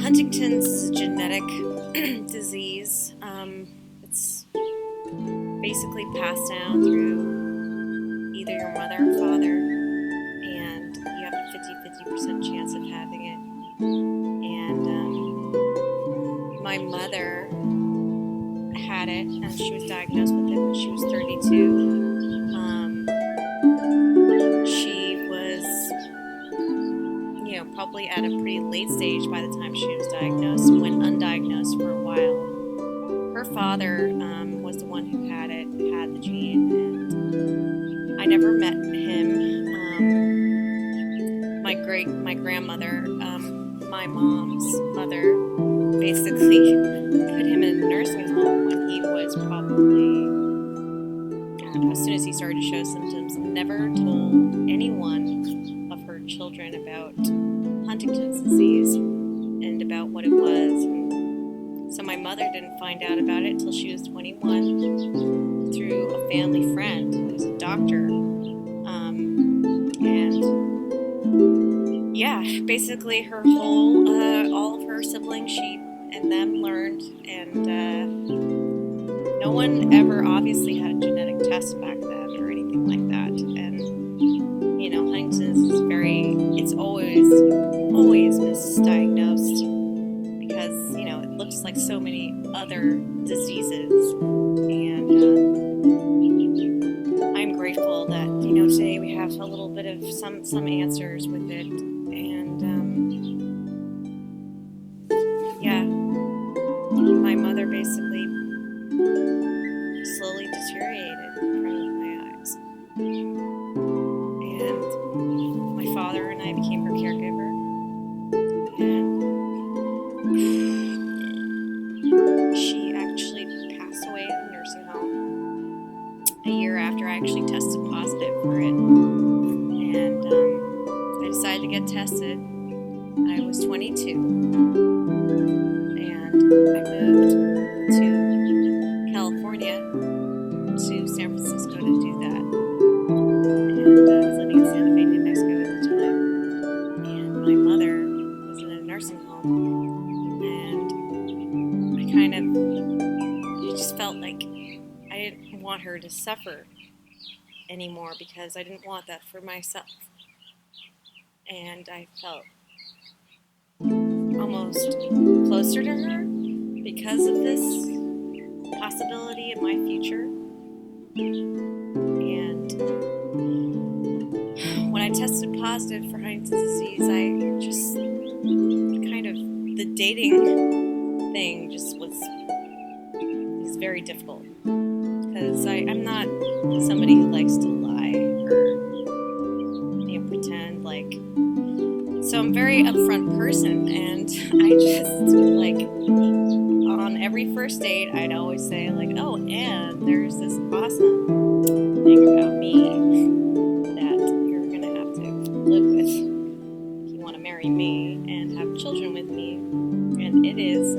Huntington's is a genetic disease. It's basically passed down through either your mother or father, and you have a 50% chance of having it. And my mother had it, and she was diagnosed with it when she was 32. She was, probably at a pretty late stage by the time she was diagnosed, went undiagnosed for a while. Her father was the one who had the gene, and I never met him. My grandmother, my mom's mother, basically put him in a nursing home when he was probably, as soon as he started to show symptoms, and never told anyone of her children about Huntington's disease and about what it was. And so my mother didn't find out about it until she was 21 through a family friend who was a doctor. Basically her whole, all of her siblings, she and them learned, and no one ever obviously had a genetic test back then or anything like that. And, Huntington's is it's always misdiagnosed because, it looks like so many other diseases. And I'm grateful that, today we have a little bit of some answers with it. And, my mother basically slowly deteriorated in front of my eyes. And my father and I became her caregiver. And she actually passed away in a nursing home a year after I actually tested positive for it. And I decided to get tested. I was 22. And I moved to California, to San Francisco to do that. And I was living in Santa Fe, New Mexico at the time. And my mother was in a nursing home. And I just felt like I didn't want her to suffer anymore because I didn't want that for myself. And I felt almost closer to her because of this possibility in my future. And when I tested positive for Huntington's disease, I just the dating thing just was very difficult because I'm not somebody who likes to lie or pretend like. So I'm a very upfront person, and I just on every first date I'd always say oh, and there's this awesome thing about me that you're gonna have to live with if you want to marry me and have children with me, and it is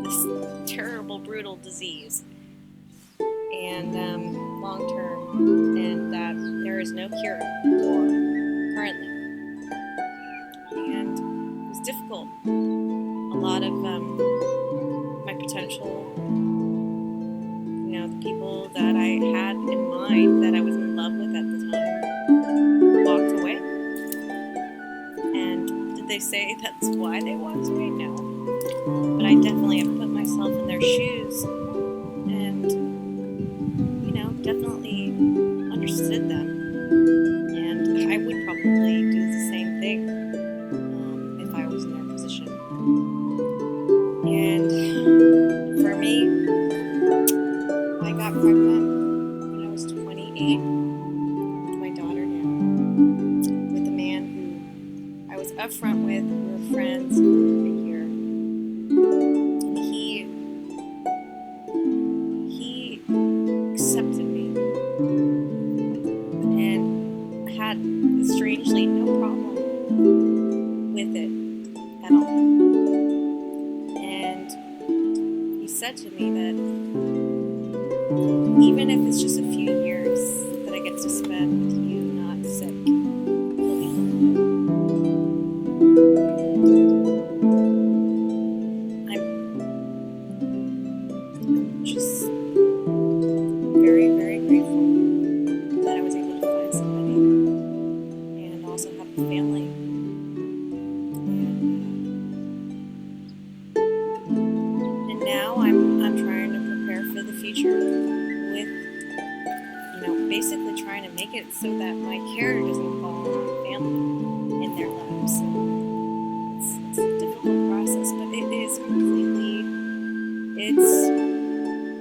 this terrible, brutal disease, and long term, and that there is no cure for currently. And it was difficult. A lot of my potential, the people that I had in mind that I was in love with at the time walked away. And did they say that's why they walked away? No. But I definitely have put myself in their shoes and, definitely understood them. And I would probably do the same thing if I was in their position. And for me, I got pregnant when I was 28, with my daughter now, with a man who I was upfront with. We were friends for a year. And he accepted me and had, strangely, no problem with it at all. said to me that even if it's just a few years that I get to spend with you not sick, it'll be worth it. I'm just very, very grateful that I was able to find somebody and also have a family. And now I'm trying to prepare for the future with, basically trying to make it so that my care doesn't fall on my family in their lives. It's a difficult process, but it's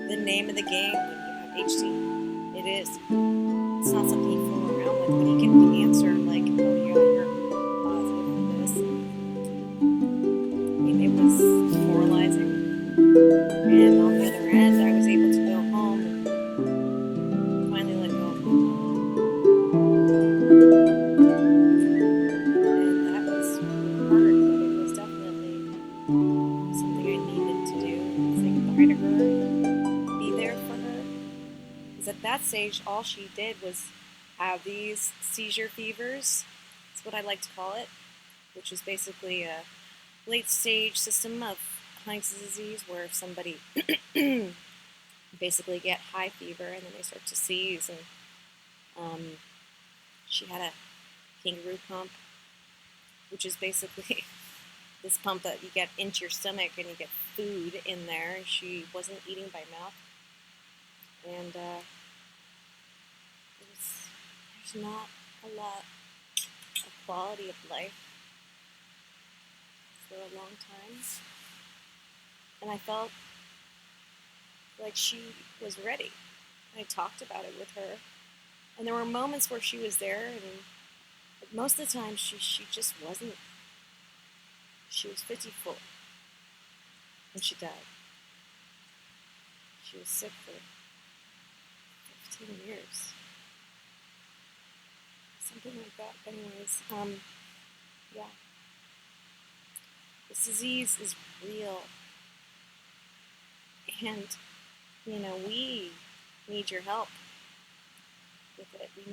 the name of the game when you have HD. It is. It's not something you fool around with. When you get the answer like, oh yeah, you're positive for this. It was demoralizing. And on the other end, I was able to go home and finally let go of my mom. And that was hard, but it was definitely something I needed to do. Say goodbye to her, be there for her. Because at that stage, all she did was have these seizure fevers. That's what I like to call it, which is basically a late stage system of Huntington's disease where if somebody basically get high fever and then they start to seize. And she had a kangaroo pump, which is basically this pump that you get into your stomach and you get food in there. She wasn't eating by mouth, and there's not a lot of quality of life for a long time. And I felt like she was ready. I talked about it with her. And there were moments where she was there, and most of the time she just wasn't. She was 54 when she died. She was sick for 15 years. Something like that. Anyways, yeah. This disease is real. And, we need your help with it. We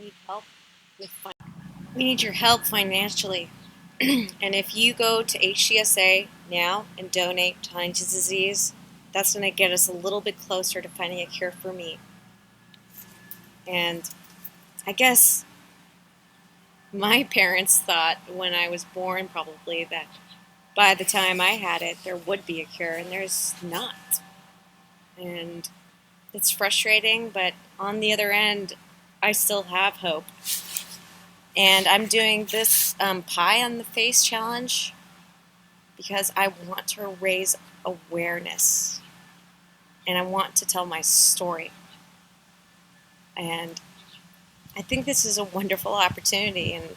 need your help financially. And if you go to HCSA now and donate to Huntington's disease, that's going to get us a little bit closer to finding a cure for me. And I guess my parents thought when I was born probably that by the time I had it, there would be a cure, and there's not. And it's frustrating, but on the other end, I still have hope. And I'm doing this pie on the face challenge because I want to raise awareness. And I want to tell my story. And I think this is a wonderful opportunity. And,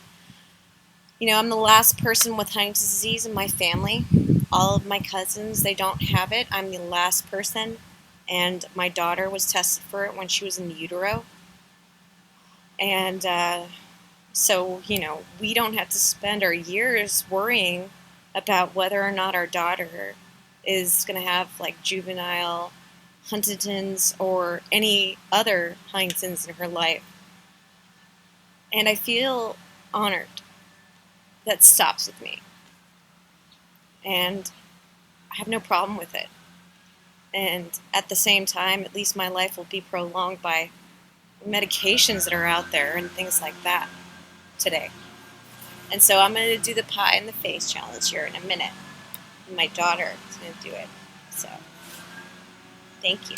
I'm the last person with Huntington's disease in my family. All of my cousins, they don't have it. I'm the last person. And my daughter was tested for it when she was in utero. And so, we don't have to spend our years worrying about whether or not our daughter is going to have like juvenile Huntington's or any other Huntington's in her life. And I feel honored that stops with me. And I have no problem with it. And at the same time, at least my life will be prolonged by medications that are out there and things like that today. And so I'm going to do the pie in the face challenge here in a minute. And my daughter is going to do it. So, thank you.